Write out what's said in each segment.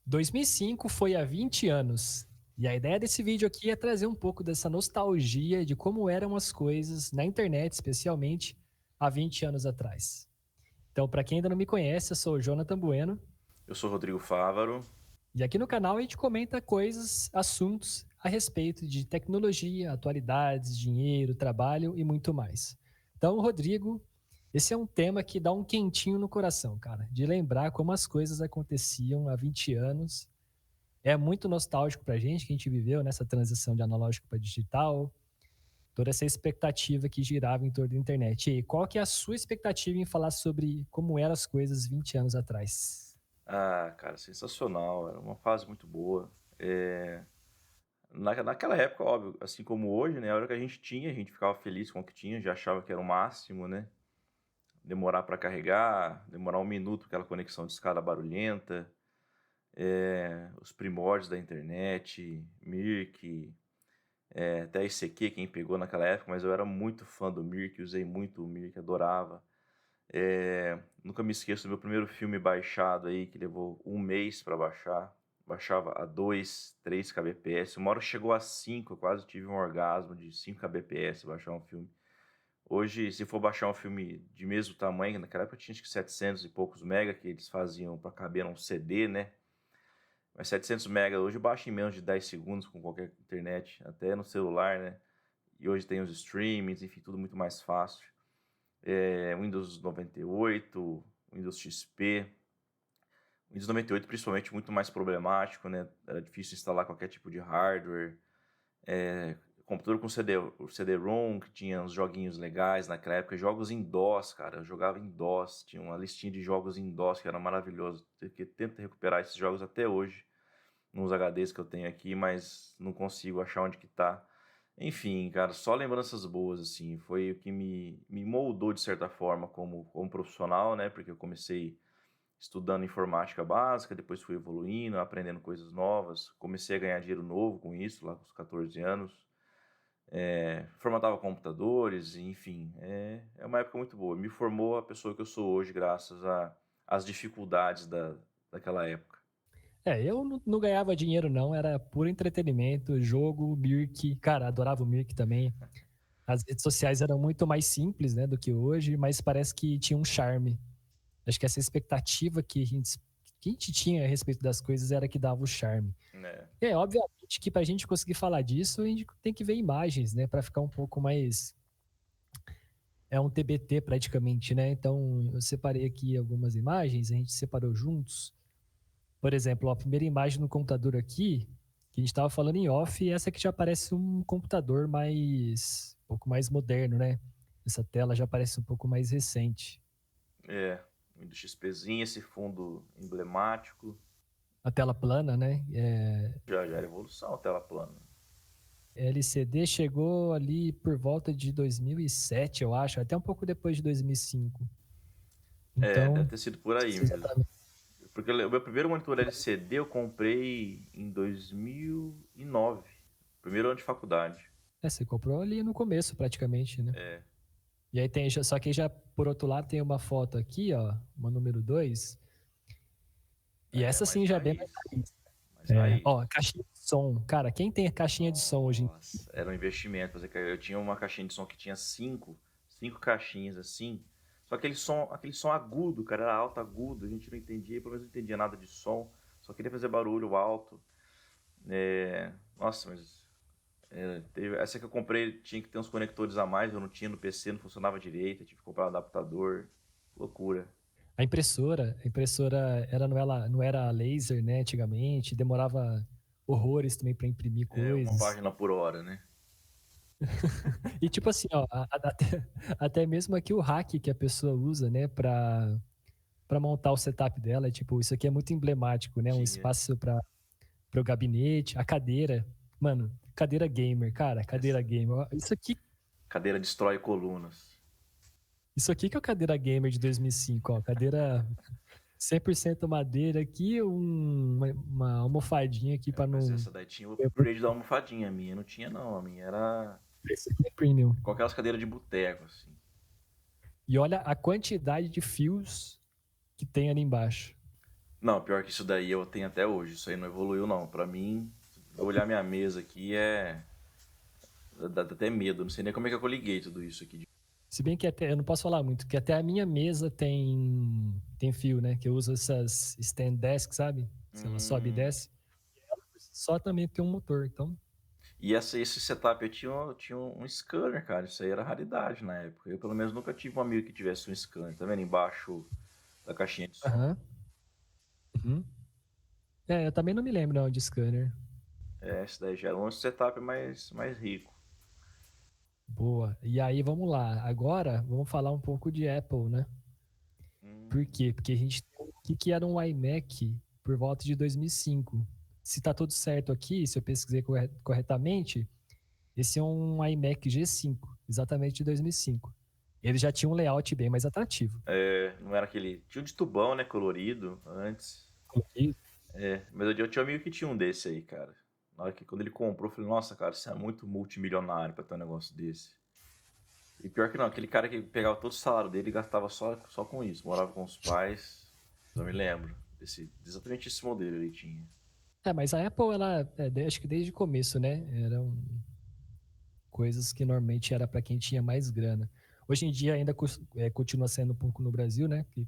2005 foi há 20 anos. E a ideia desse vídeo aqui é trazer um pouco dessa nostalgia de como eram as coisas na internet, especialmente há 20 anos atrás. Então, para quem ainda não me conhece, eu sou o Jonathan Bueno. Eu sou Rodrigo Fávaro. E aqui no canal a gente comenta coisas, assuntos a respeito de tecnologia, atualidades, dinheiro, trabalho e muito mais. Então, Rodrigo, esse é um tema que dá um quentinho no coração, cara, de lembrar como as coisas aconteciam há 20 anos. É muito nostálgico pra gente, que a gente viveu nessa transição de analógico para digital, toda essa expectativa que girava em torno da internet. E aí, qual que é a sua expectativa em falar sobre como eram as coisas 20 anos atrás? Ah, cara, sensacional. Era uma fase muito boa. Naquela época, óbvio, assim como hoje, né? A hora que a gente tinha, a gente ficava feliz com o que tinha, já achava que era o máximo, né? Demorar para carregar, demorar um minuto, aquela conexão de escada barulhenta, os primórdios da internet, Mirk, até ICQ, quem pegou naquela época, mas eu era muito fã do Mirk, usei muito o Mirk, adorava. Nunca me esqueço do meu primeiro filme baixado aí, que levou um mês para baixar. Baixava a 2, 3 kbps. Uma hora chegou a 5, eu quase tive um orgasmo de 5 kbps baixar um filme. Hoje, se for baixar um filme de mesmo tamanho, naquela época tinha acho que 700 e poucos mega que eles faziam para caber num CD, né? Mas 700 mega hoje baixa em menos de 10 segundos com qualquer internet, até no celular, né? E hoje tem os streamings, enfim, tudo muito mais fácil. Windows 98, Windows XP. Windows 98 principalmente muito mais problemático, né? Era difícil instalar qualquer tipo de hardware. Computador com o CD-ROM, que tinha uns joguinhos legais naquela época. Jogos em DOS, cara. Eu jogava em DOS. Tinha uma listinha de jogos em DOS que era maravilhoso. Tento recuperar esses jogos até hoje nos HDs que eu tenho aqui, mas não consigo achar onde que tá. Enfim, cara, só lembranças boas, assim. Foi o que me moldou, de certa forma, como profissional, né? Porque eu comecei estudando informática básica, depois fui evoluindo, aprendendo coisas novas. Comecei a ganhar dinheiro novo com isso, lá com os 14 anos. Formatava computadores, enfim. É uma época muito boa. Me formou a pessoa que eu sou hoje, graças às dificuldades daquela época. Eu não ganhava dinheiro não, era puro entretenimento, jogo, Mirk, cara, adorava o Mirk também. As redes sociais eram muito mais simples, né, do que hoje, mas parece que tinha um charme. Acho que essa expectativa que a gente tinha a respeito das coisas era que dava o charme. Né? E obviamente que para a gente conseguir falar disso, a gente tem que ver imagens, né, para ficar um pouco mais. É um TBT praticamente, né? Então eu separei aqui algumas imagens, a gente separou juntos. Por exemplo, a primeira imagem no computador aqui, que a gente estava falando em off, e essa aqui já parece um computador um pouco mais moderno, né? Essa tela já parece um pouco mais recente. Windows XPzinho, esse fundo emblemático. A tela plana, né? Já era evolução a tela plana. LCD chegou ali por volta de 2007, eu acho, até um pouco depois de 2005. Deve Então, ter sido por aí isso mesmo. exatamente. Porque o meu primeiro monitor LCD eu comprei em 2009. Primeiro ano de faculdade. Você comprou ali no começo, praticamente, né? E aí tem, só que já, por outro lado, tem uma foto aqui, ó, uma número 2. E essa Mais sim já é bem mais raiz. raiz. Mais raiz. Ó, caixinha de som. Cara, quem tem caixinha de som hoje em dia? Nossa, era um investimento. Eu tinha uma caixinha de som que tinha cinco caixinhas assim. Só aquele som agudo, cara, era alto, agudo. A gente não entendia, pelo menos não entendia nada de som. Só queria fazer barulho alto. Nossa, mas essa que eu comprei tinha que ter uns conectores a mais, eu não tinha no PC, não funcionava direito, eu tive que comprar um adaptador. Loucura. A impressora não era laser, né, antigamente, demorava horrores também para imprimir Uma coisas. página por hora, né? E tipo assim, ó, até mesmo aqui o hack que a pessoa usa, né, para montar o setup dela, tipo, isso aqui é muito emblemático, né, um Tinha. espaço para o gabinete, a cadeira, mano, cadeira gamer, cara, cadeira Essa gamer. Ó, cadeira destrói colunas. Isso aqui que é a cadeira gamer de 2005, ó, cadeira 100% madeira aqui, uma almofadinha aqui para Mas não. essa daí tinha o upgrade da almofadinha. A minha não tinha, não. A minha era Esse aqui é premium. com aquelas cadeiras de boteco, assim. E olha a quantidade de fios que tem ali embaixo. Não, pior que isso daí eu tenho até hoje. Isso aí não evoluiu, não. Pra mim, eu olhar minha mesa aqui dá até medo. Não sei nem como é que eu liguei tudo isso aqui. Se bem que até, eu não posso falar muito, que até a minha mesa tem fio, né? Que eu uso essas stand desk, sabe? Se ela sobe e Hum. desce. Só também tem um motor, então. E esse setup eu tinha um scanner, cara. Isso aí era raridade na época. Eu, pelo menos, nunca tive um amigo que tivesse um scanner. Tá vendo? Embaixo da caixinha de som. Aham. Uhum. É, eu também não me lembro não de scanner. É, esse daí já era um setup mais rico. Boa. E aí, vamos lá. Agora, vamos falar um pouco de Apple, né? Por Hum. quê? Porque a gente tem o que era um iMac por volta de 2005. Se tá tudo certo aqui, se eu pesquisei corretamente, esse é um iMac G5, exatamente de 2005. Ele já tinha um layout bem mais atrativo. É, não era aquele. Tinha o de tubão, né? Colorido antes. Colorido. É, mas eu tinha um amigo que tinha um desse aí, cara. Na hora que quando ele comprou, eu falei, nossa, cara, você é muito multimilionário pra ter um negócio desse. E pior que não, aquele cara que pegava todo o salário dele e gastava só com isso. Morava com os pais. Eu me lembro. Exatamente esse modelo ele tinha. É, mas a Apple, ela, acho que desde o começo, né? Eram coisas que normalmente era para quem tinha mais grana. Hoje em dia ainda continua sendo um pouco no Brasil, né? Que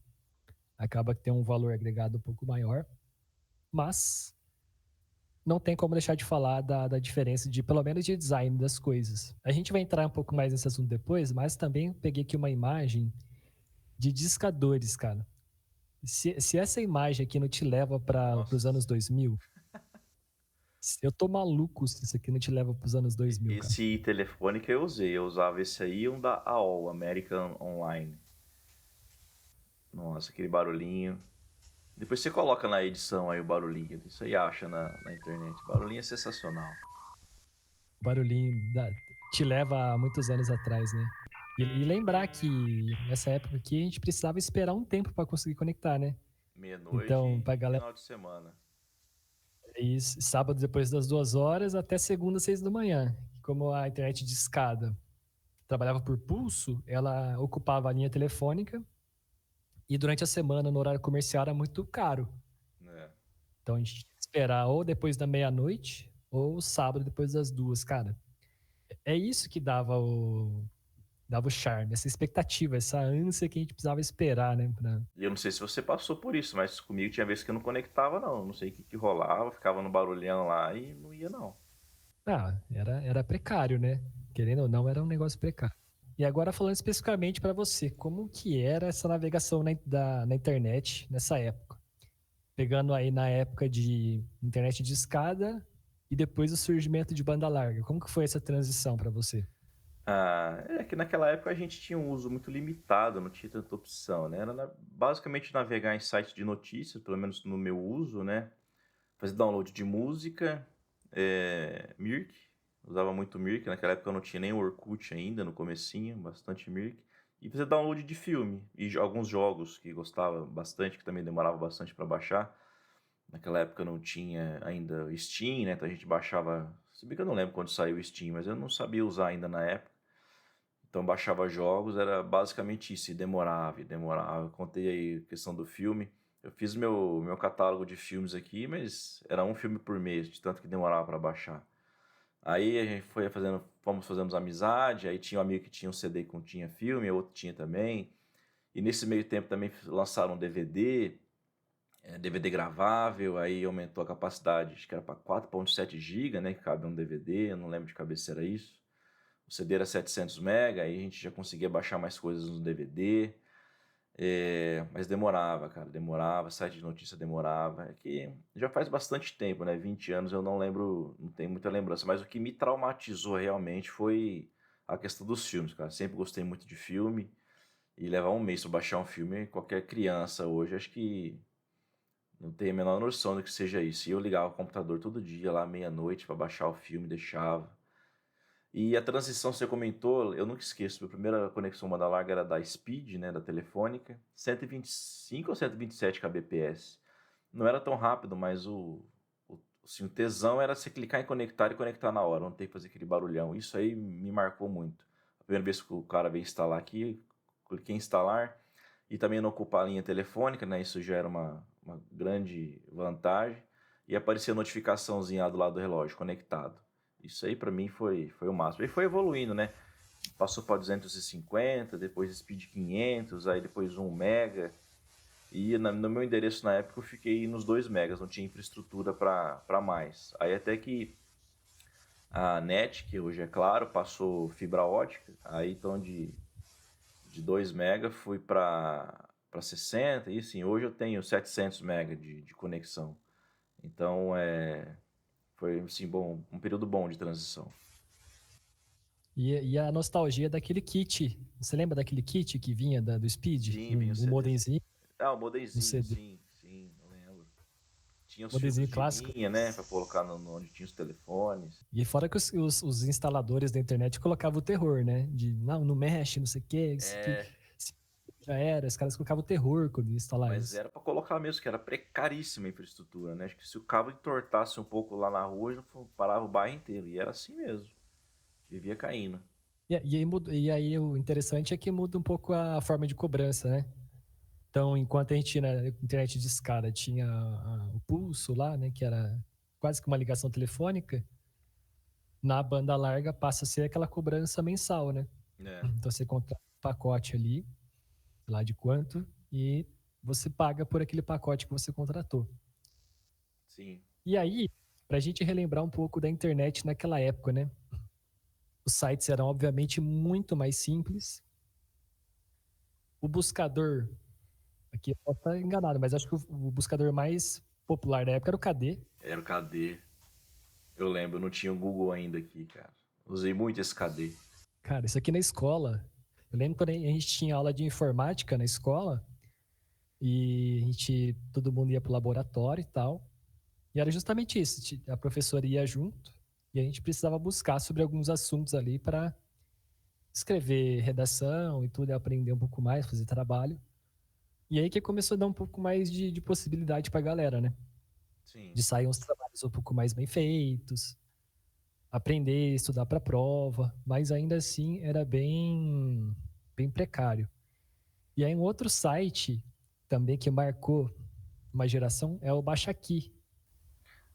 acaba que tem um valor agregado um pouco maior. Mas não tem como deixar de falar da diferença de, pelo menos, de design das coisas. A gente vai entrar um pouco mais nesse assunto depois, mas também peguei aqui uma imagem de discadores, cara. Se essa imagem aqui não te leva para os Nossa. anos 2000, eu tô maluco se isso aqui não te leva para os anos 2000, cara. Esse telefone que eu usei, eu usava esse aí e um da AOL, American Online. Nossa, aquele barulhinho. Depois você coloca na edição aí o barulhinho. Isso aí acha na internet. O barulhinho é sensacional. O barulhinho te leva a muitos anos atrás, né? E lembrar que nessa época aqui a gente precisava esperar um tempo para conseguir conectar, né? Então, Meia-noite pra e galera, final de semana. sábado depois das 2 horas até segunda, 6 da manhã. Como a internet de escada trabalhava por pulso, ela ocupava a linha telefônica e durante a semana, no horário comercial, era muito caro. Né? Então a gente tinha que esperar ou depois da meia-noite ou sábado depois das 2, cara. É isso que dava o charme, essa expectativa, essa ânsia que a gente precisava esperar, né? E eu não sei se você passou por isso, mas comigo tinha vezes que eu não conectava, não. Não sei o que rolava, ficava no barulhão lá e não ia, não. Era precário, né? Querendo ou não, era um negócio precário. E agora falando especificamente para você, como que era essa navegação na internet nessa época? Pegando aí na época de internet de escada e depois o surgimento de banda larga. Como que foi essa transição para você? Ah, é que naquela época a gente tinha um uso muito limitado, não tinha tanta opção, né? Era basicamente navegar em sites de notícias, pelo menos no meu uso, né? Fazer download de música, Mirk, usava muito Mirk, naquela época eu não tinha nem o Orkut ainda, no comecinho, bastante Mirk. E fazer download de filme e alguns jogos que gostava bastante, que também demorava bastante para baixar. Naquela época não tinha ainda o Steam, né? Então a gente baixava. Se bem que eu não lembro quando saiu o Steam, mas eu não sabia usar ainda na época. Então baixava jogos, era basicamente isso, e demorava, e demorava. Eu contei aí a questão do filme. Eu fiz meu catálogo de filmes aqui, mas era um filme por mês, de tanto que demorava para baixar. Aí a gente fomos fazendo amizade, aí tinha um amigo que tinha um CD que tinha filme, outro tinha também. E nesse meio tempo também lançaram um DVD, DVD gravável, aí aumentou a capacidade, acho que era para 4.7 GB, né, que cabe um DVD, eu não lembro de cabeça se era isso. O CD era 700 MB, aí a gente já conseguia baixar mais coisas no DVD. Mas demorava, cara, demorava, site de notícia demorava. É que já faz bastante tempo, né? 20 anos eu não lembro, não tenho muita lembrança. Mas o que me traumatizou realmente foi a questão dos filmes, cara. Sempre gostei muito de filme. E levar um mês para baixar um filme, qualquer criança hoje, acho que não tem a menor noção do que seja isso. E eu ligava o computador todo dia, lá meia-noite, para baixar o filme, deixava. E a transição, você comentou, eu nunca esqueço. Minha primeira conexão banda larga era da Speed, né, da Telefônica, 125 ou 127 kbps. Não era tão rápido, mas assim, o tesão era você clicar em conectar e conectar na hora, não ter que fazer aquele barulhão. Isso aí me marcou muito. A primeira vez que o cara veio instalar aqui, cliquei em instalar e também não ocupar a linha telefônica, né, isso já era uma uma grande vantagem, e aparecia a notificaçãozinha lá do lado do relógio, conectado. Isso aí para mim foi o máximo. E foi evoluindo, né? Passou para 250, depois Speed 500, aí depois 1 mega. E no meu endereço na época eu fiquei nos 2 megas, não tinha infraestrutura para mais. Aí até que a NET, que hoje é claro, passou fibra ótica, aí então de 2 mega fui para 60, e assim, hoje eu tenho 700 mega de conexão. Então foi assim, bom, um período bom de transição. E a nostalgia daquele kit. Você lembra daquele kit que vinha do Speed? Sim, vinha o Um CD. modemzinho, Ah, o um modemzinho, CD. sim, sim, eu lembro. Tinha os filtros Modemzinho de clássico. linha, né, para colocar onde tinha os telefones. E fora que os instaladores da internet colocavam o terror, né? De não, não mexe, não sei o quê. É, Já era. Os caras colocavam o terror quando ia instalar mas isso. era para colocar mesmo, que era precaríssima a infraestrutura, né? Acho que se o cabo entortasse um pouco lá na rua, já parava o bairro inteiro. E era assim mesmo. Vivia caindo. E aí o interessante é que muda um pouco a forma de cobrança, né? Então, enquanto a gente na internet de escada tinha o pulso lá, né? Que era quase que uma ligação telefônica, na banda larga passa a ser aquela cobrança mensal, né? É, Então você contrata um pacote ali, sei lá de quanto, e você paga por aquele pacote que você contratou. sim. E aí, para a gente relembrar um pouco da internet naquela época, né? Os sites eram obviamente muito mais simples. O buscador, aqui eu posso estar enganado, mas acho que o buscador mais popular da época era o KD. Era o KD. Eu lembro, não tinha o Google ainda aqui, cara. Usei muito esse KD. Cara, isso aqui na escola. Eu lembro quando a gente tinha aula de informática na escola e todo mundo ia pro laboratório e tal. E era justamente isso. A professora ia junto e a gente precisava buscar sobre alguns assuntos ali para escrever redação e tudo, e aprender um pouco mais, fazer trabalho. E aí que começou a dar um pouco mais de possibilidade pra galera, né? Sim, De sair uns trabalhos um pouco mais bem feitos, aprender, estudar para prova, mas ainda assim era bem precário. E aí um outro site também que marcou uma geração é o Baixa Aqui.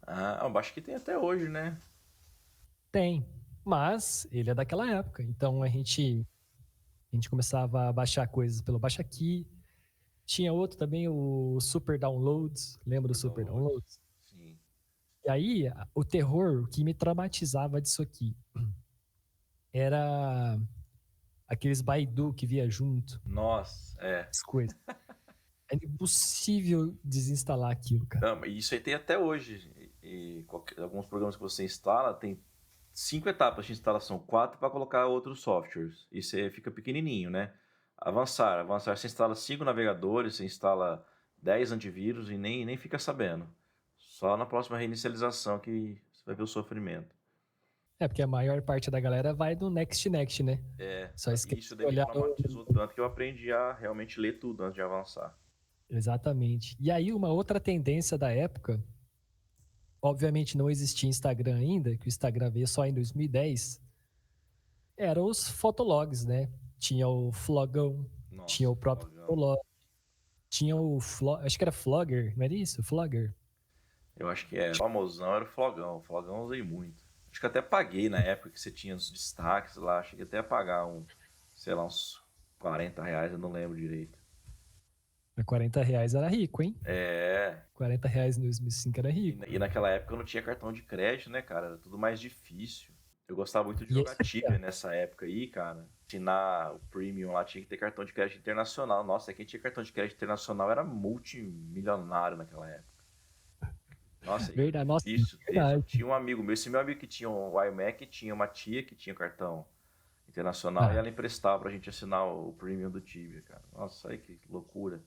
ah, eu acho que tem até hoje, né? Tem, mas ele é daquela época. Então a gente começava a baixar coisas pelo Baixa Aqui. Tinha outro também, o Super Downloads. Lembra do Super Super downloads. Downloads? Sim. E aí, o terror, o que me traumatizava disso aqui, era aqueles Baidu que via junto, Nossa, as coisas. Era impossível desinstalar aquilo, cara. Não, e isso aí tem até hoje. Alguns programas que você instala tem 5 etapas de instalação, 4 para colocar outros softwares. E você fica pequenininho, né? Avançar, você instala 5 navegadores, você instala 10 antivírus e nem fica sabendo. Só na próxima reinicialização que você vai ver o sofrimento. É, porque a maior parte da galera vai do Next, né? Só E esquece isso de daí me olhar traumatizou tanto que eu aprendi a realmente ler tudo antes de avançar. Exatamente. E aí, uma outra tendência da época, obviamente não existia Instagram ainda, que o Instagram veio só em 2010, eram os fotologs, né? Tinha o Flogão, tinha Nossa, o próprio Flogão. Fotolog, tinha acho que era Flogger, não era isso? Flogger. Eu acho que é. O famosão era o Flogão. O Flogão eu usei muito. Acho que até paguei na época que você tinha os destaques lá. Cheguei até a pagar sei lá, uns R$ 40, eu não lembro direito. R$ 40 era rico, hein? É. R$ 40 em 2005 era E, rico. e naquela época eu não tinha cartão de crédito, né, cara? Era tudo mais difícil. Eu gostava muito de E é jogar isso aqui, Tibia ó. nessa época aí, cara. Assinar o Premium lá tinha que ter cartão de crédito internacional. Nossa, quem tinha cartão de crédito internacional era multimilionário naquela época. Nossa, e Verdade, nossa, difícil ter. Só verdade. tinha um amigo meu. Esse meu amigo que tinha um iMac tinha uma tia que tinha cartão internacional e Ah, ela emprestava pra gente assinar o Premium do Tibia, cara. Nossa, aí que loucura.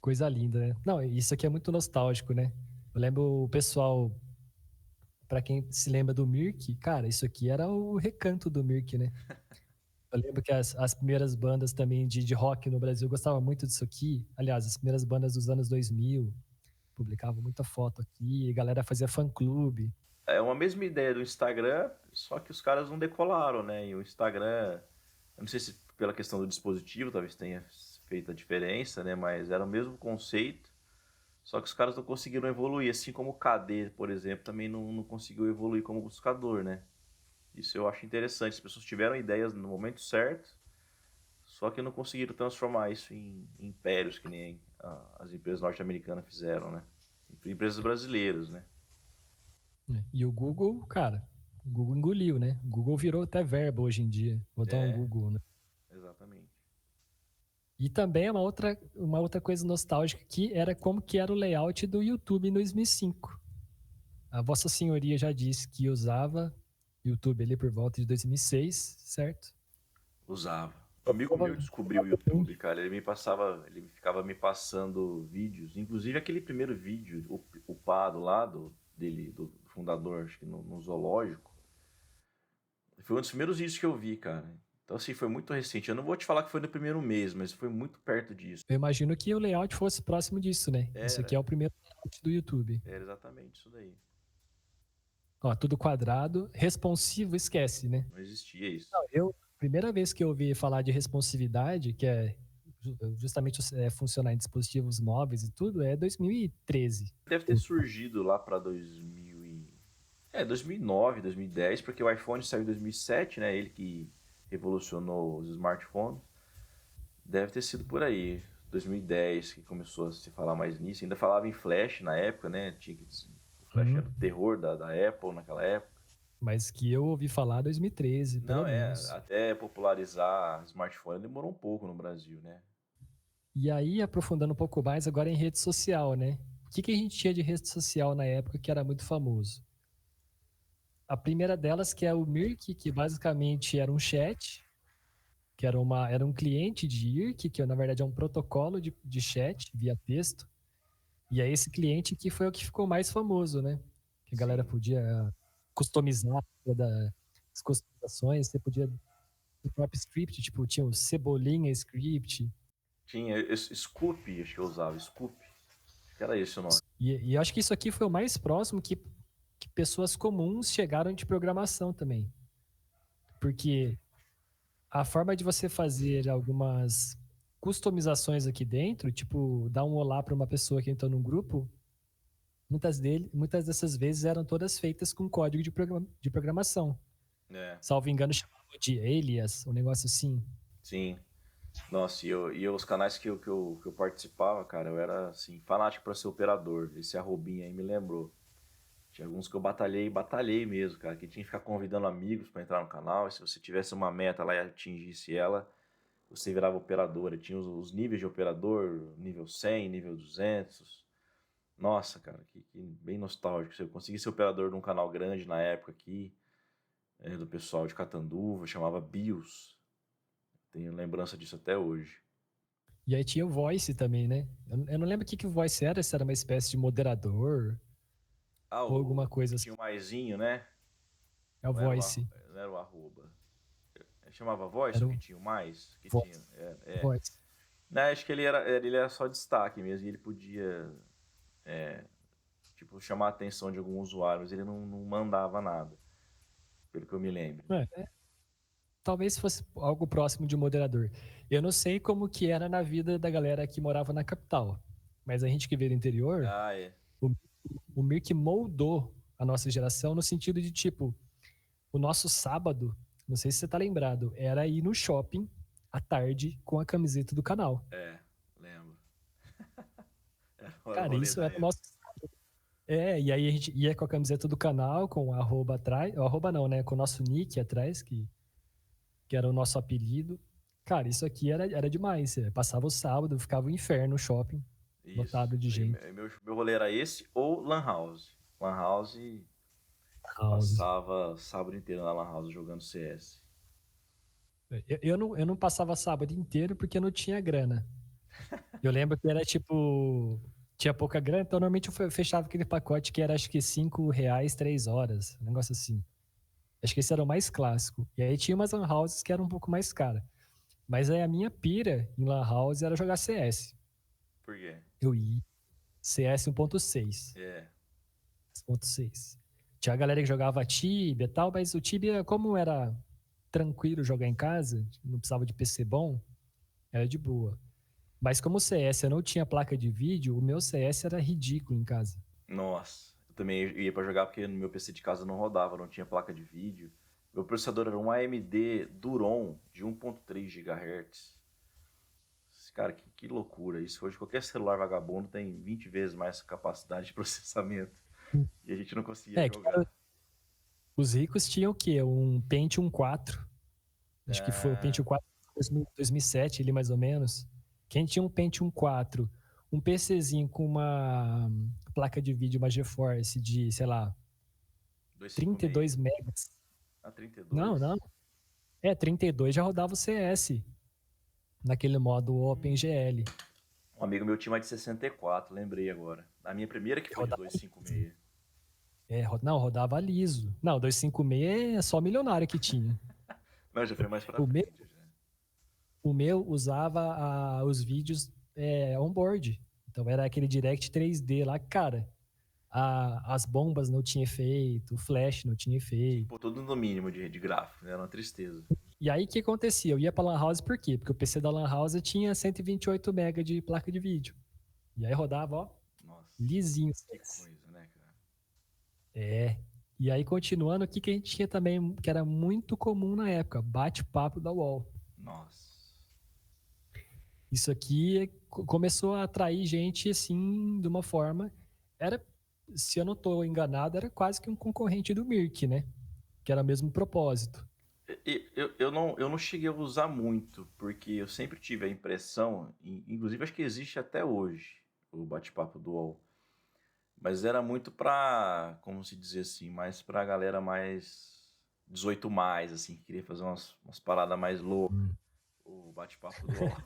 coisa linda, né? Não, isso aqui é muito nostálgico, né? Eu lembro o pessoal, pra quem se lembra do Mirk, cara, isso aqui era o recanto do Mirk, né? Eu lembro que as primeiras bandas também de rock no Brasil gostavam muito disso aqui. Aliás, as primeiras bandas dos anos 2000 publicavam muita foto aqui, a galera fazia fã-clube. É uma mesma ideia do Instagram, só que os caras não decolaram, né? E o Instagram, eu não sei se pela questão do dispositivo, talvez tenha feito a diferença, né? Mas era o mesmo conceito, Só que os caras não conseguiram evoluir, assim como o KD, por exemplo, também não conseguiu evoluir como buscador, né? Isso eu acho interessante. As pessoas tiveram ideias no momento certo, só que não conseguiram transformar isso em impérios, que nem as empresas norte-americanas fizeram, né? Empresas brasileiras, né? E o Google, cara, o Google engoliu, né? O Google virou até verbo hoje em dia, botar um É, Google, né? exatamente. E também é uma outra coisa nostálgica que era como que era o layout do YouTube em 2005. A Vossa Senhoria já disse que usava YouTube ali por volta de 2006, certo? Usava. Um amigo meu descobriu o YouTube, cara. Ele ficava me passando vídeos, inclusive aquele primeiro vídeo upado lá do fundador, acho que no zoológico. Foi um dos primeiros vídeos que eu vi, cara. Então, assim, foi muito recente. Eu não vou te falar que foi no primeiro mês, mas foi muito perto disso. Eu imagino que o layout fosse próximo disso, né? Isso aqui Era, é o primeiro layout do YouTube. era exatamente isso daí. Ó, tudo quadrado, responsivo, esquece, né? Não existia isso. Não, primeira vez que eu ouvi falar de responsividade, que é justamente funcionar em dispositivos móveis e tudo, é 2013. Deve ter surgido lá para 2009, 2010, porque o iPhone saiu em 2007, né? Ele que revolucionou os smartphones. Deve ter sido por aí, 2010, que começou a se falar mais nisso. Ainda falava em Flash na época, né? O Flash era o terror da Apple naquela época. Mas que eu ouvi falar 2013, pelo Não, menos. até popularizar smartphone demorou um pouco no Brasil, né? E aí, aprofundando um pouco mais, agora em rede social, né? O que a gente tinha de rede social na época que era muito famoso? A primeira delas, que é o Mirk, que basicamente era um chat, que era um cliente de IRC, que na verdade é um protocolo de chat via texto. E é esse cliente que foi o que ficou mais famoso, né? Que a galera Sim. podia customizar as customizações, você podia o próprio script, tipo, tinha o Cebolinha Script. Tinha Scoop, acho que eu usava, Scoop. Acho que era esse o nome. E eu acho que isso aqui foi o mais próximo que pessoas comuns chegaram de programação também. Porque a forma de você fazer algumas customizações aqui dentro, tipo, dar um olá para uma pessoa que entrou num grupo, muitas dessas vezes eram todas feitas com código de programação. É, Salvo engano, chamava de alias, um negócio assim. sim. Nossa, e os canais que eu participava, cara, eu era, assim, fanático pra ser operador. Esse arrobinha aí me lembrou. Tinha alguns que eu batalhei mesmo, cara, que tinha que ficar convidando amigos pra entrar no canal. E se você tivesse uma meta lá e atingisse ela, você virava operador. E tinha os níveis de operador, nível 100, nível 200. Nossa, cara, que bem nostálgico. Eu consegui ser operador de um canal grande na época aqui, do pessoal de Catanduva, chamava BIOS. Tenho lembrança disso até hoje. E aí tinha o Voice também, né? Eu não lembro o que o Voice era, se era uma espécie de moderador Ah, ou alguma o coisa que assim. tinha o maisinho, né? É o Não era Voice. não era o arroba. Chamava Voice Era o que o tinha o mais? Que tinha. Voice. Voice. Não, acho que ele era só destaque mesmo. E ele podia, tipo, chamar a atenção de algum usuário, mas ele não mandava nada, pelo que eu me lembro. Talvez fosse algo próximo de um moderador. Eu não sei como que era na vida da galera que morava na capital, mas a gente que veio do interior, Ah, é. o, o Mirk moldou a nossa geração no sentido de, tipo, o nosso sábado, não sei se você tá lembrado, era ir no shopping à tarde com a camiseta do canal. É, lembro. Era o Cara, rolê isso da era o época. nosso. E aí a gente ia com a camiseta do canal, com o arroba atrás, o arroba não, né? Com o nosso nick atrás, que era o nosso apelido. Cara, isso aqui era demais. Passava o sábado, ficava o inferno no shopping, Isso. lotado de Aí, gente. meu rolê era esse ou Lan House. Lan House, House. passava sábado inteiro na Lan House jogando CS. Eu não passava sábado inteiro porque não tinha grana. Eu lembro que era tipo. Tinha pouca grana, então normalmente eu fechava aquele pacote que era acho que R$ 5, 3 horas, um negócio assim. Acho que esse era o mais clássico. E aí tinha umas lan houses que eram um pouco mais cara. Mas aí a minha pira em lan house era jogar CS. Por quê? Eu ia CS 1.6. É, 1.6. Tinha a galera que jogava Tibia e tal, mas o Tibia, como era tranquilo jogar em casa, não precisava de PC bom, era de boa. Mas como o CS eu não tinha placa de vídeo, o meu CS era ridículo em casa. Nossa, eu também ia pra jogar porque no meu PC de casa não rodava, não tinha placa de vídeo. Meu processador era um AMD Duron de 1.3 GHz. Cara, que loucura isso. Hoje qualquer celular vagabundo tem 20 vezes mais capacidade de processamento. E a gente não conseguia É, jogar. os ricos tinham o quê? Um Pentium 4. Acho que foi o É, Pentium 4 2007, ali mais ou menos. Quem tinha um Pentium 4, um PCzinho com uma placa de vídeo, uma GeForce de, sei lá, 256. 32 megas. Ah, Não, 32. não. 32 já rodava o CS naquele modo OpenGL. Um amigo meu tinha uma de 64, lembrei agora. A minha primeira que foi de Rodava liso. 256. Não, rodava liso. Não, 256 é só milionário que tinha. Não, já foi mais pra O meu, frente já. o meu usava os vídeos on-board. Então era aquele Direct 3D lá, cara. As bombas não tinham efeito, o flash não tinha Tinha que efeito. pôr tudo no mínimo de gráfico, né? Era uma tristeza. E aí o que acontecia? Eu ia pra Lan House por quê? Porque o PC da Lan House tinha 128 MB de placa de vídeo. E aí rodava, ó, Nossa, lisinho. que coisa, né, cara? É. E aí, continuando, o que a gente tinha também, que era muito comum na época? Bate-papo da UOL. Nossa. Isso aqui começou a atrair gente, assim, de uma forma... Era, se eu não estou enganado, era quase que um concorrente do Mirk, né? Que era o mesmo propósito. Eu não cheguei a usar muito, porque eu sempre tive a impressão, inclusive acho que existe até hoje, o bate-papo do UOL. Mas era muito pra, como se dizer assim, mais pra galera mais 18 mais, assim, que queria fazer umas paradas mais loucas. Hum. O bate-papo do UOL.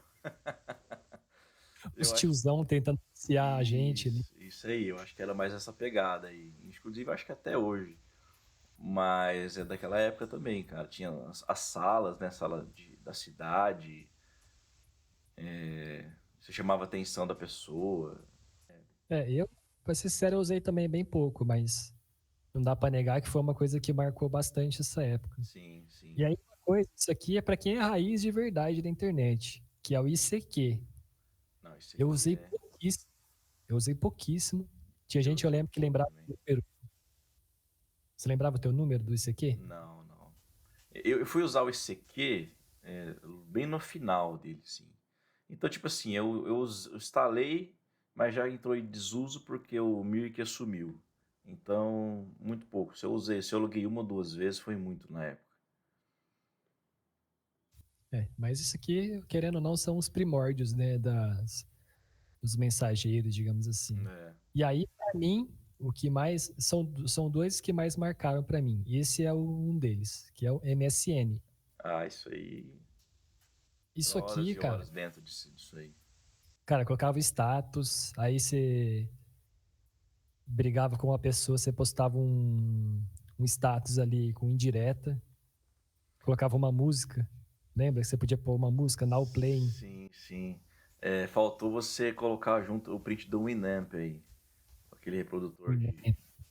Os Eu acho tiozão tentando viciar a gente ali. isso aí, eu acho que era mais essa pegada aí. Inclusive, acho que até hoje. Mas é daquela época também, cara. Tinha as salas, né? Da cidade. Você chamava a atenção da pessoa. Eu, pra ser sincero, eu usei também bem pouco, mas não dá pra negar que foi uma coisa que marcou bastante essa época. Sim, E sim. aí, uma coisa, isso aqui é pra quem é raiz de verdade da internet, que é o ICQ. Não, isso Eu aqui usei é. pouquíssimo. Eu usei pouquíssimo. Tinha Eu gente, eu usei lembro, que pouco lembrava também. o número. Você lembrava o teu número do ICQ? Não, não. Eu fui usar o ICQ bem no final dele, sim. Então, tipo assim, eu instalei, mas já entrou em desuso porque o Mirk assumiu. Então, muito pouco. Se eu loguei uma ou duas vezes, foi muito na época. Mas isso aqui, querendo ou não, são os primórdios, né, dos mensageiros, digamos assim. É. E aí, pra mim, o que mais são dois que mais marcaram pra mim. E esse é um deles, que é o MSN. Ah, isso aí. Isso Horas aqui, e cara, horas dentro disso aí. colocava status, aí você brigava com uma pessoa, você postava um status ali com indireta, colocava uma música. Lembra que você podia pôr uma música, now playing? Sim, sim. Faltou você colocar junto o print do Winamp aí. Aquele reprodutor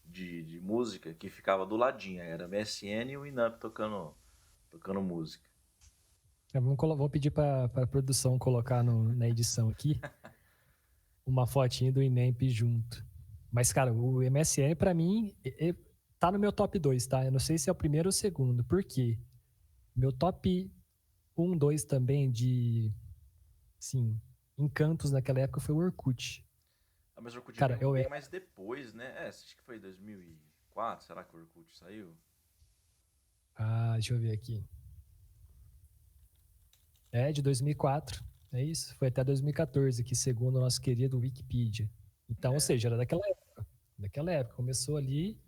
de música que ficava do ladinho. Era MSN e o Winamp tocando música. Vou pedir para a produção colocar na edição aqui uma fotinha do Inamp junto. Mas, cara, o MSN, pra mim, tá no meu top 2, tá? Eu não sei se é o primeiro ou o segundo. Por quê? Meu top um, 2 também de, sim, encantos naquela época foi o Orkut. Ah, mas o Orkut Cara, veio eu bem era. mais depois, né? Acho que foi 2004, será que o Orkut saiu? Deixa eu ver aqui. É de 2004. É isso? Foi até 2014, que segundo o nosso querido Wikipedia. Então, ou É. seja, era daquela época. Daquela época. Começou ali.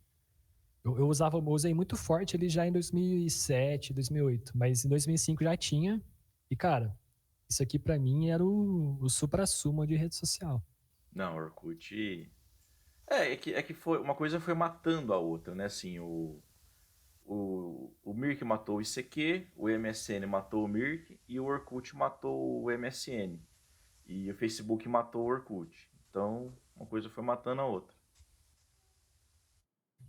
Eu usei muito forte ali já em 2007, 2008, mas em 2005 já tinha. E, cara, isso aqui pra mim era o suprassumo de rede social. Não, o Orkut. É que foi, uma coisa foi matando a outra, né? Assim, o Mirk matou o ICQ, o MSN matou o Mirk e o Orkut matou o MSN. E o Facebook matou o Orkut. Então, uma coisa foi matando a outra.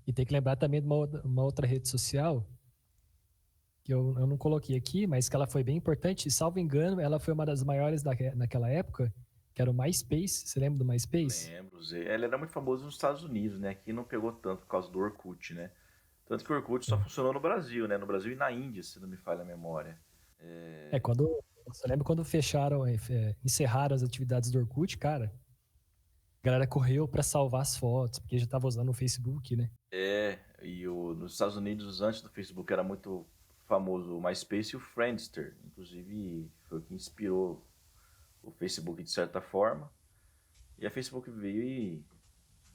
E tem que lembrar também de uma outra rede social que eu não coloquei aqui, mas que ela foi bem importante. E, salvo engano, ela foi uma das maiores naquela época, que era o MySpace. Você lembra do MySpace? Lembro, Zé. Ela era muito famosa nos Estados Unidos, né? Aqui não pegou tanto por causa do Orkut, né? Tanto que o Orkut só funcionou no Brasil, né? No Brasil e na Índia, se não me falha a memória. Quando. Você lembra quando fecharam, encerraram as atividades do Orkut, cara? A galera correu pra salvar as fotos, porque já tava usando o Facebook, né? Nos Estados Unidos, antes do Facebook, era muito famoso o MySpace e o Friendster. Inclusive, foi o que inspirou o Facebook de certa forma. E a Facebook veio e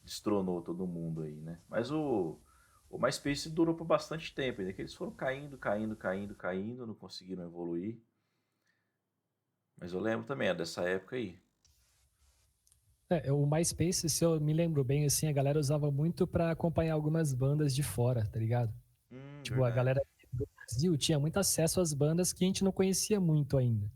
destronou todo mundo aí, né? Mas o MySpace durou por bastante tempo, ainda que eles foram caindo, não conseguiram evoluir. Mas eu lembro também, é dessa época aí. O MySpace, se eu me lembro bem, assim, a galera usava muito pra acompanhar algumas bandas de fora, tá ligado? Tipo, a Verdade. galera do Brasil tinha muito acesso às bandas que a gente não conhecia muito ainda.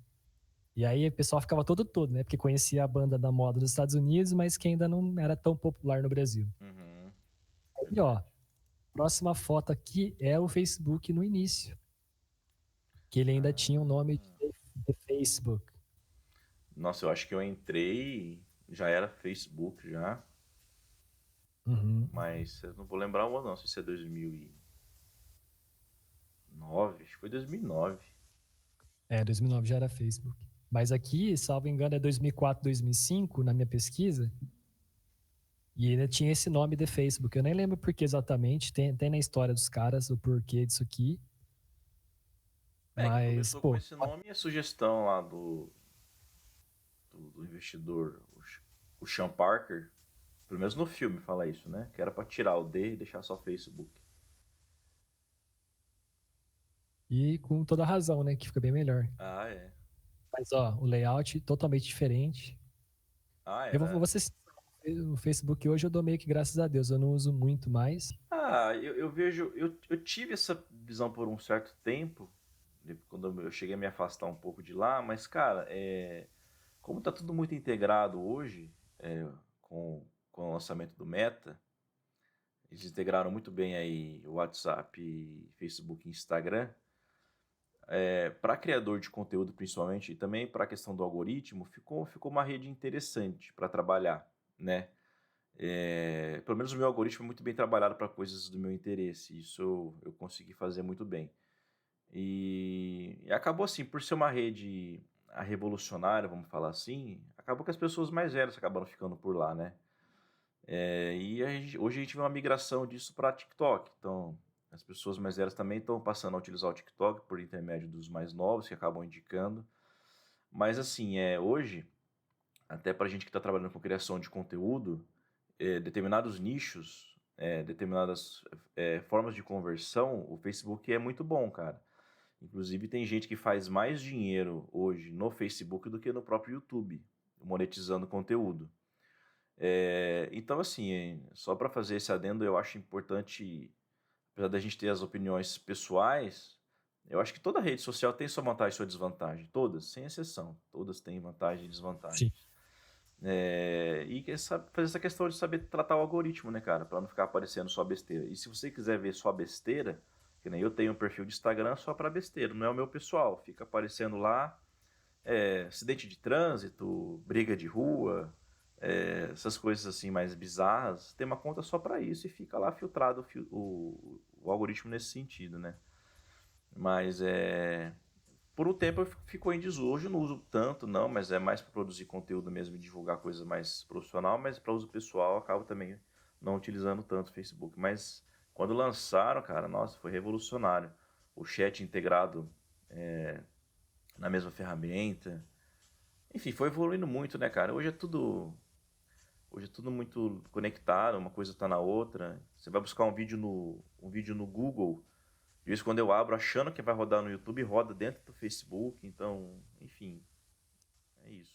E aí o pessoal ficava todo, né? Porque conhecia a banda da moda dos Estados Unidos, mas que ainda não era tão popular no Brasil. Uhum, E ó, verdade. próxima foto aqui é o Facebook no início, que ele ainda tinha o nome Ah, de Facebook. nossa, eu acho que eu entrei, já era Facebook já, Uhum. mas eu não vou lembrar o ano, não sei se é 2009, acho que foi 2009. 2009 já era Facebook. Mas aqui, salvo engano, é 2004, 2005, na minha pesquisa, e ainda tinha esse nome de Facebook. Eu nem lembro por que exatamente, tem na história dos caras o porquê disso aqui, Quem mas, começou com pô, esse nome é a sugestão lá do investidor, o Sean Parker, pelo menos no filme fala isso, né? Que era pra tirar o D e deixar só Facebook. e com toda razão, né, que fica bem melhor. Ah, é. Mas, ó, o layout totalmente diferente. Ah, Vou era. ser sincero, o Facebook hoje eu dou meio que graças a Deus, eu não uso muito mais. Ah, eu vejo. Eu tive essa visão por um certo tempo, quando eu cheguei a me afastar um pouco de lá, mas, cara, como tá tudo muito integrado hoje, com o lançamento do Meta, eles integraram muito bem aí o WhatsApp, Facebook e Instagram. Para criador de conteúdo, principalmente, e também para a questão do algoritmo, ficou uma rede interessante para trabalhar, né? Pelo menos o meu algoritmo é muito bem trabalhado para coisas do meu interesse. Isso eu consegui fazer muito bem. E acabou assim, por ser uma rede revolucionária, vamos falar assim, acabou que as pessoas mais velhas acabaram ficando por lá, né? Hoje a gente vê uma migração disso para TikTok. Então, as pessoas mais velhas também estão passando a utilizar o TikTok por intermédio dos mais novos, que acabam indicando. Mas assim, hoje, até para a gente que está trabalhando com criação de conteúdo, determinados nichos, determinadas formas de conversão, o Facebook é muito bom, cara. Inclusive tem gente que faz mais dinheiro hoje no Facebook do que no próprio YouTube, monetizando conteúdo. Então, assim, só para fazer esse adendo, eu acho importante, apesar da gente ter as opiniões pessoais, eu acho que toda rede social tem sua vantagem e sua desvantagem. Todas, sem exceção. Todas têm vantagem e Sim. desvantagem. Fazer essa questão de saber tratar o algoritmo, né, cara? Pra não ficar aparecendo só besteira. E se você quiser ver só besteira, que nem eu tenho um perfil de Instagram só pra besteira, não é o meu pessoal. Fica aparecendo lá acidente de trânsito, briga de rua, essas coisas assim mais bizarras. Tem uma conta só pra isso e fica lá filtrado o algoritmo nesse sentido, né? Mas por um tempo ficou em desuso. Hoje eu não uso tanto, não, mas é mais para produzir conteúdo mesmo e divulgar coisas mais profissional, mas para uso pessoal eu acabo também não utilizando tanto o Facebook. Mas quando lançaram, cara, nossa, foi revolucionário. O chat integrado na mesma ferramenta. Enfim, foi evoluindo muito, né, cara? Hoje é tudo muito conectado, uma coisa está na outra. Você vai buscar um vídeo no Google, de vez em quando eu abro achando que vai rodar no YouTube, roda dentro do Facebook, então, enfim, é isso.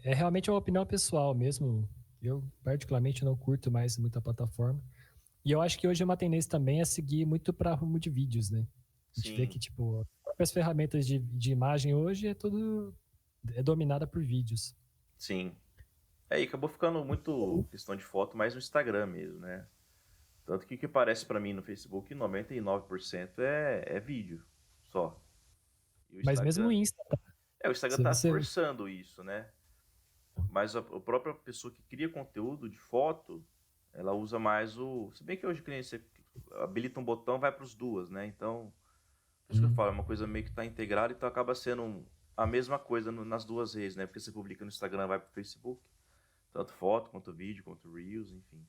É realmente uma opinião pessoal mesmo. Eu, particularmente, não curto mais muita plataforma. E eu acho que hoje é uma tendência também a seguir muito para rumo de vídeos, né? A gente vê Sim, que, tipo, as próprias ferramentas de imagem hoje é dominada por vídeos. sim. E acabou ficando muito questão de foto mais no Instagram mesmo, né? Tanto que o que aparece para mim no Facebook, 99% é vídeo só. E o Mas mesmo o Instagram, Insta, tá? o Instagram Se tá você. forçando isso, né? Mas a própria pessoa que cria conteúdo de foto, ela usa mais o. Se bem que hoje cliente você habilita um botão, vai para os duas, né? Então, por isso que eu Hum. falo, é uma coisa meio que está integrada, então acaba sendo a mesma coisa nas duas redes, né? Porque você publica no Instagram, vai para o Facebook, tanto foto quanto vídeo, quanto Reels, enfim.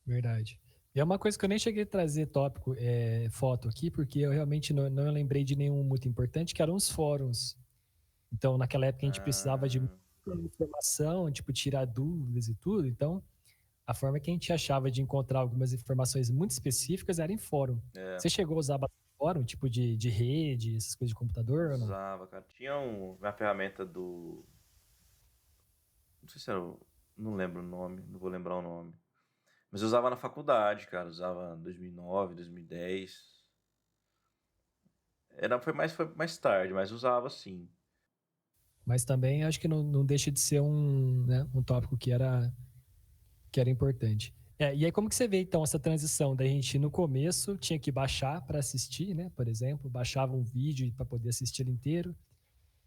Verdade. E é uma coisa que eu nem cheguei a trazer tópico, foto aqui, porque eu realmente não lembrei de nenhum muito importante, que eram os fóruns. Então, naquela época a gente precisava de Ah, muita informação, tipo, tirar dúvidas e tudo. Então, a forma que a gente achava de encontrar algumas informações muito específicas era em fórum. é, Você chegou a usar bastante fórum, tipo de rede, essas coisas de computador ou não? usava, cara. Tinha uma ferramenta do. Não sei se era. Não lembro o nome, não vou lembrar o nome. Mas eu usava na faculdade, cara. Usava em 2009, 2010. Foi mais tarde, mas usava sim. Mas também acho que não deixa de ser um tópico que era importante. E aí, como que você vê, então, essa transição da gente, no começo, tinha que baixar para assistir, né? Por exemplo, baixava um vídeo para poder assistir ele inteiro.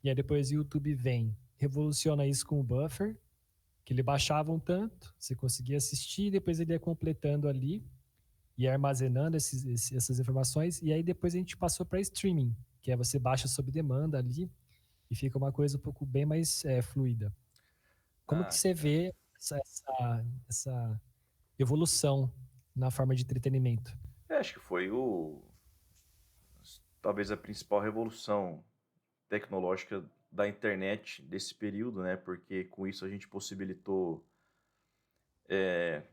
E aí, depois o YouTube vem, revoluciona isso com o buffer, que ele baixava um tanto, você conseguia assistir, e depois ele ia completando ali e armazenando essas informações. E aí, depois a gente passou para streaming, que é você baixa sob demanda ali e fica uma coisa um pouco bem mais fluida. Como que Ah, você cara. vê essa evolução na forma de entretenimento? Acho que foi talvez a principal revolução tecnológica da internet desse período, né? Porque com isso a gente possibilitou,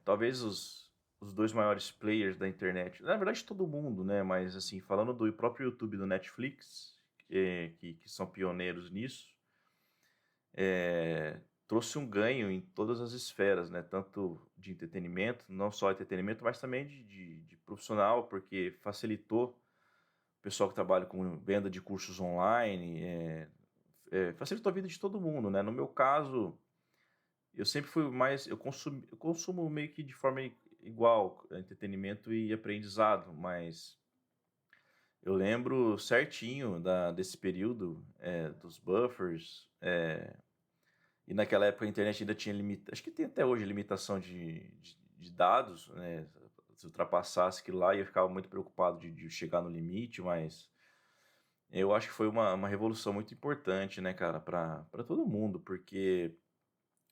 talvez os dois maiores players da internet, na verdade todo mundo, né? Mas assim, falando do próprio YouTube do Netflix, que são pioneiros nisso, trouxe um ganho em todas as esferas, né? Tanto de entretenimento, não só entretenimento, mas também de profissional, porque facilitou o pessoal que trabalha com venda de cursos online, facilitou a vida de todo mundo, né? No meu caso, eu sempre fui mais, eu consumo meio que de forma igual, entretenimento e aprendizado, mas eu lembro certinho desse período, dos buffers, e naquela época a internet ainda tinha limitação, acho que tem até hoje limitação de dados, né? Se ultrapassasse aquilo lá, eu ficava muito preocupado de chegar no limite, mas eu acho que foi uma revolução muito importante, né, cara, para todo mundo, porque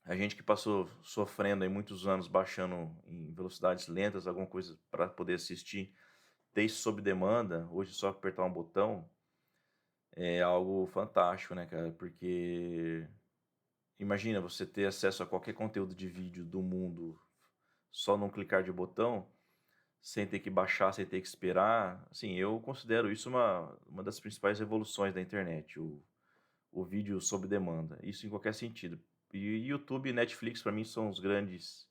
a gente que passou sofrendo aí muitos anos baixando em velocidades lentas alguma coisa para poder assistir, ter isso sob demanda, hoje é só apertar um botão, é algo fantástico, né, cara? Porque imagina você ter acesso a qualquer conteúdo de vídeo do mundo só num clicar de botão, sem ter que baixar, sem ter que esperar. Assim, eu considero isso uma das principais revoluções da internet, o vídeo sob demanda. Isso em qualquer sentido. E YouTube e Netflix, para mim, são os grandes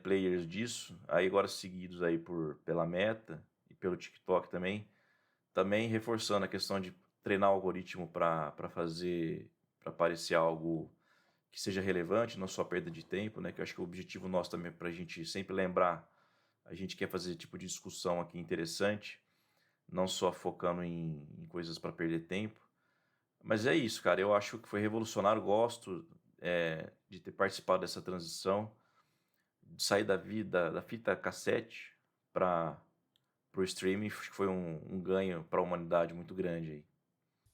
players disso. Aí agora seguidos aí pela Meta e pelo TikTok também reforçando a questão de treinar o algoritmo para fazer, para parecer algo que seja relevante, não só perda de tempo, né? Que eu acho que o objetivo nosso também é para a gente sempre lembrar, a gente quer fazer tipo de discussão aqui interessante, não só focando em coisas para perder tempo. Mas é isso, cara. Eu acho que foi revolucionário. Gosto de ter participado dessa transição, de sair da fita cassete para o streaming. Acho que foi um ganho para a humanidade muito grande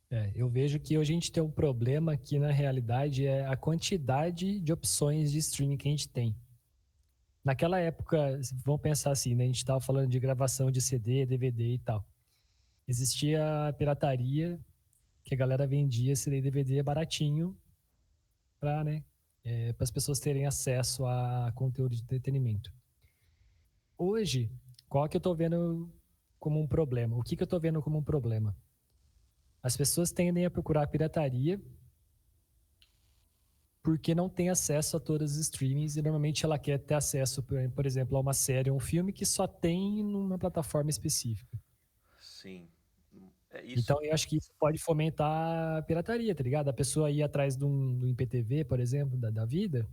aí. Eu vejo que hoje a gente tem um problema que, na realidade, é a quantidade de opções de streaming que a gente tem. Naquela época, vamos pensar assim, né? A gente estava falando de gravação de CD, DVD e tal. Existia a pirataria, que a galera vendia CD e DVD baratinho para, né, para as pessoas terem acesso a conteúdo de entretenimento. Hoje, qual que eu estou vendo como um problema? O que eu estou vendo como um problema? As pessoas tendem a procurar pirataria porque não tem acesso a todos os streamings e normalmente ela quer ter acesso, por exemplo, a uma série ou um filme que só tem numa plataforma específica. Sim, é isso. Então, eu acho que isso pode fomentar a pirataria, tá ligado? A pessoa ir atrás de um IPTV, por exemplo, da vida,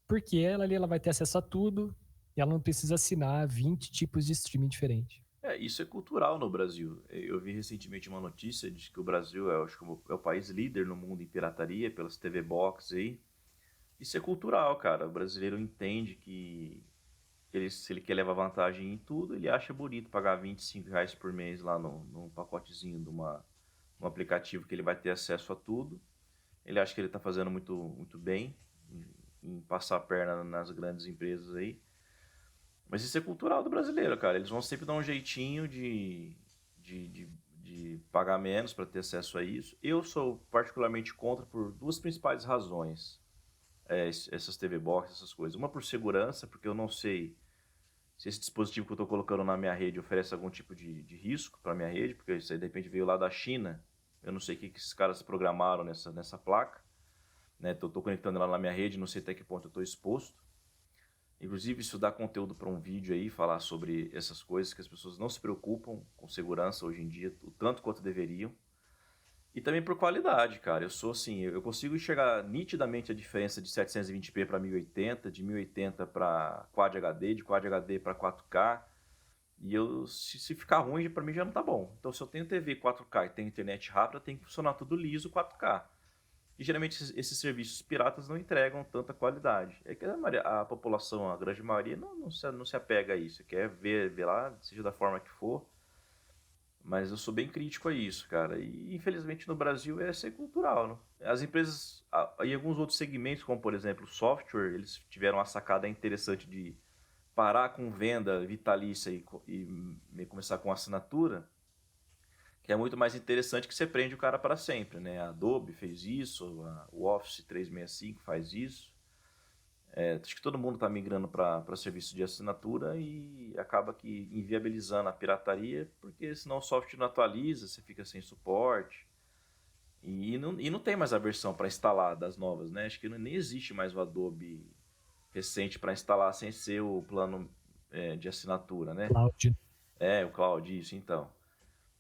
porque ela ali ela vai ter acesso a tudo e ela não precisa assinar 20 tipos de streaming diferentes. Isso é cultural no Brasil. Eu vi recentemente uma notícia de que o Brasil acho que é o país líder no mundo em pirataria pelas TV Box aí. Isso é cultural, cara. O brasileiro entende que se ele quer levar vantagem em tudo, ele acha bonito pagar R$ 25 por mês lá no pacotezinho um aplicativo que ele vai ter acesso a tudo. Ele acha que ele está fazendo muito, muito bem em passar a perna nas grandes empresas aí. Mas isso é cultural do brasileiro, cara. Eles vão sempre dar um jeitinho de, de, de pagar menos para ter acesso a isso. Eu sou particularmente contra por duas principais razões. Essas TV Box, essas coisas. Uma por segurança, porque eu não sei se esse dispositivo que eu estou colocando na minha rede oferece algum tipo de risco para minha rede, porque isso aí de repente veio lá da China. Eu não sei o que esses caras programaram nessa placa. Né? Estou conectando ela na minha rede, não sei até que ponto eu estou exposto. Inclusive, isso dá conteúdo para um vídeo aí, falar sobre essas coisas que as pessoas não se preocupam com segurança hoje em dia, o tanto quanto deveriam. E também por qualidade, cara. Eu sou assim, eu consigo enxergar nitidamente a diferença de 720p para 1080, de 1080 para Quad HD, de Quad HD para 4K. E se ficar ruim, para mim já não tá bom. Então, se eu tenho TV 4K e tenho internet rápida, tem que funcionar tudo liso 4K. E geralmente esses serviços piratas não entregam tanta qualidade. É que a população, a grande maioria, não se apega a isso. Quer ver lá, seja da forma que for. Mas eu sou bem crítico a isso, cara. E infelizmente no Brasil é ser cultural, né? As empresas, em alguns outros segmentos, como por exemplo o software, eles tiveram uma sacada interessante de parar com venda vitalícia e começar com assinatura, que é muito mais interessante que você prende o cara para sempre, né? A Adobe fez isso, o Office 365 faz isso. Acho que todo mundo está migrando para serviço de assinatura e acaba que inviabilizando a pirataria, porque senão o software não atualiza, você fica sem suporte. E não tem mais a versão para instalar das novas, né? Acho que nem existe mais o Adobe recente para instalar sem ser o plano de assinatura, né? Cloud. O Cloud, isso então.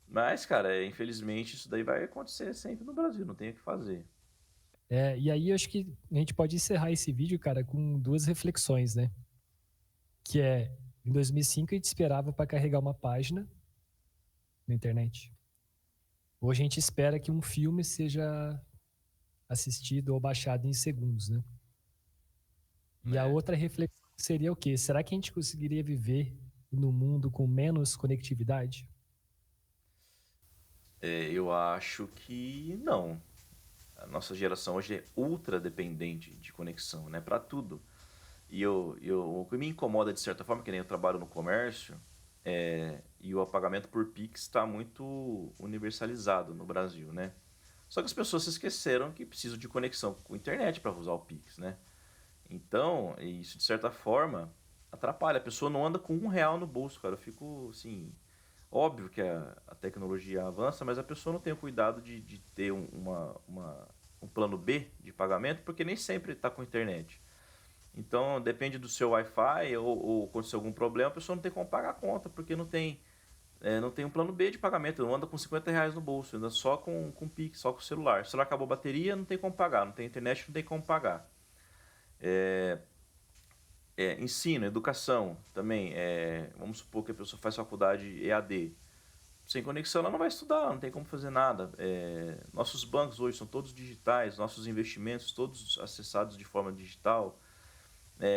Mas, cara, infelizmente isso daí vai acontecer sempre no Brasil, não tem o que fazer. E aí eu acho que a gente pode encerrar esse vídeo, cara, com duas reflexões, né? Que é, em 2005 a gente esperava para carregar uma página na internet. Hoje a gente espera que um filme seja assistido ou baixado em segundos, né? E a É, outra reflexão seria o quê? Será que a gente conseguiria viver no mundo com menos conectividade? eu acho que não. A nossa geração hoje é ultra dependente de conexão, né? Para tudo. O que me incomoda de certa forma, que nem eu trabalho no comércio, e o pagamento por Pix está muito universalizado no Brasil, né? Só que as pessoas se esqueceram que precisam de conexão com a internet para usar o Pix, né? Então, isso de certa forma atrapalha. A pessoa não anda com R$ 1 no bolso, cara. Eu fico assim. Óbvio que a tecnologia avança, mas a pessoa não tem o cuidado de ter um plano B de pagamento, porque nem sempre está com internet. Então, depende do seu Wi-Fi ou acontecer algum problema, a pessoa não tem como pagar a conta, porque não tem um plano B de pagamento, não anda com R$ 50 no bolso, anda só com Pix, só com o celular. O celular acabou a bateria, não tem como pagar, não tem internet, não tem como pagar. Ensino, educação também. Vamos supor que a pessoa faz faculdade EAD. Sem conexão ela não vai estudar, não tem como fazer nada. Nossos bancos hoje são todos digitais, nossos investimentos todos acessados de forma digital.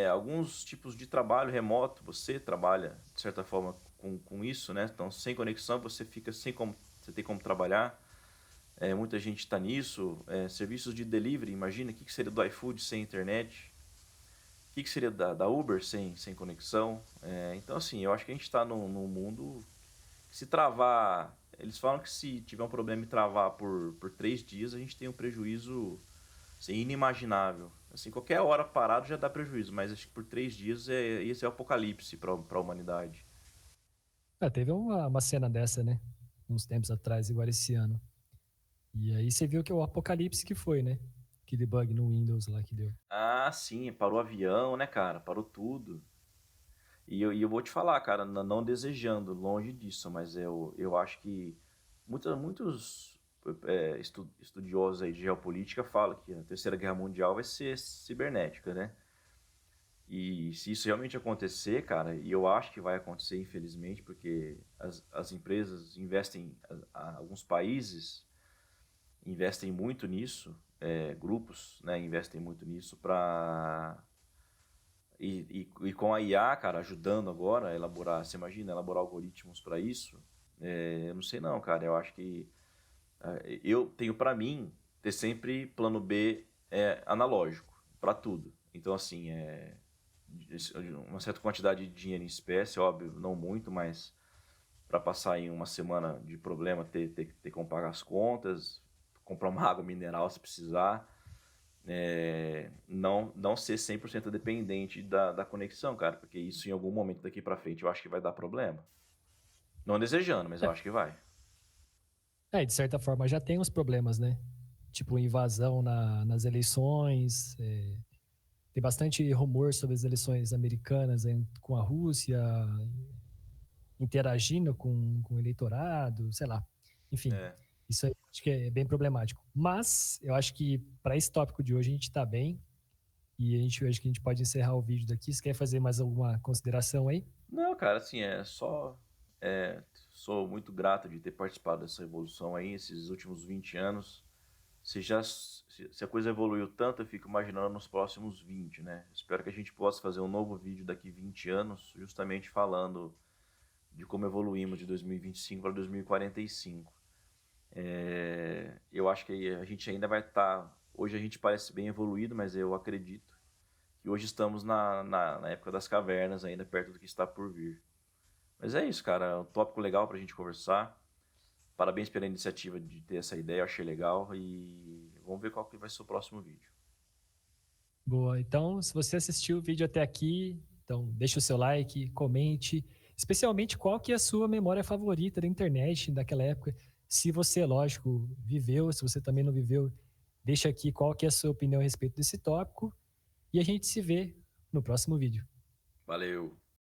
Alguns tipos de trabalho remoto, você trabalha de certa forma com isso, né? Então, sem conexão você fica sem como, você tem como trabalhar. Muita gente está nisso. Serviços de delivery, imagina o que seria do iFood sem internet, o que seria da Uber sem conexão. Então, assim, eu acho que a gente está num mundo que se travar. Eles falam que se tiver um problema e travar por 3 dias, a gente tem um prejuízo assim, inimaginável. Assim, qualquer hora parado já dá prejuízo, mas acho que por 3 dias esse é o apocalipse para a humanidade. Teve uma cena dessa, né? Uns tempos atrás, igual esse ano. E aí você viu que o apocalipse que foi, né? Aquele bug no Windows lá que deu. Ah, sim, parou o avião, né, cara? Parou tudo. E eu vou te falar, cara, não desejando, longe disso, mas eu acho que muitos estudiosos aí de geopolítica falam que a Terceira Guerra Mundial vai ser cibernética, né? E se isso realmente acontecer, cara, e eu acho que vai acontecer, infelizmente, porque as empresas investem, alguns países investem muito nisso, grupos, né, investem muito nisso para e com a IA, cara, ajudando agora a elaborar, você imagina, elaborar algoritmos para isso, eu não sei não, cara, eu acho que eu tenho para mim ter sempre plano B analógico para tudo. Então, assim, uma certa quantidade de dinheiro em espécie, óbvio, não muito, mas para passar em uma semana de problema, ter como pagar as contas, comprar uma água mineral se precisar, não ser 100% dependente da conexão, cara, porque isso em algum momento daqui para frente eu acho que vai dar problema. Não desejando, mas eu acho que vai. De certa forma já tem uns problemas, né? Tipo, invasão nas eleições. Tem bastante rumor sobre as eleições americanas com a Rússia, interagindo com o eleitorado, sei lá. Enfim, É. isso aí acho que é bem problemático. Mas eu acho que para esse tópico de hoje a gente está bem. E acho que a gente pode encerrar o vídeo daqui. Você quer fazer mais alguma consideração aí? Não, cara, assim, sou muito grato de ter participado dessa evolução aí, esses últimos 20 anos. Se a coisa evoluiu tanto, eu fico imaginando nos próximos 20, né? Espero que a gente possa fazer um novo vídeo daqui 20 anos, justamente falando de como evoluímos de 2025 para 2045. Eu acho que a gente ainda vai estar. Hoje a gente parece bem evoluído, mas eu acredito que hoje estamos na época das cavernas, ainda perto do que está por vir. Mas é isso, cara. É um tópico legal para a gente conversar. Parabéns pela iniciativa de ter essa ideia, eu achei legal. E vamos ver qual que vai ser o próximo vídeo. Boa. Então, se você assistiu o vídeo até aqui, então deixa o seu like, comente, especialmente qual que é a sua memória favorita da internet daquela época. Se você, lógico, viveu, se você também não viveu, deixa aqui qual que é a sua opinião a respeito desse tópico e a gente se vê no próximo vídeo. Valeu!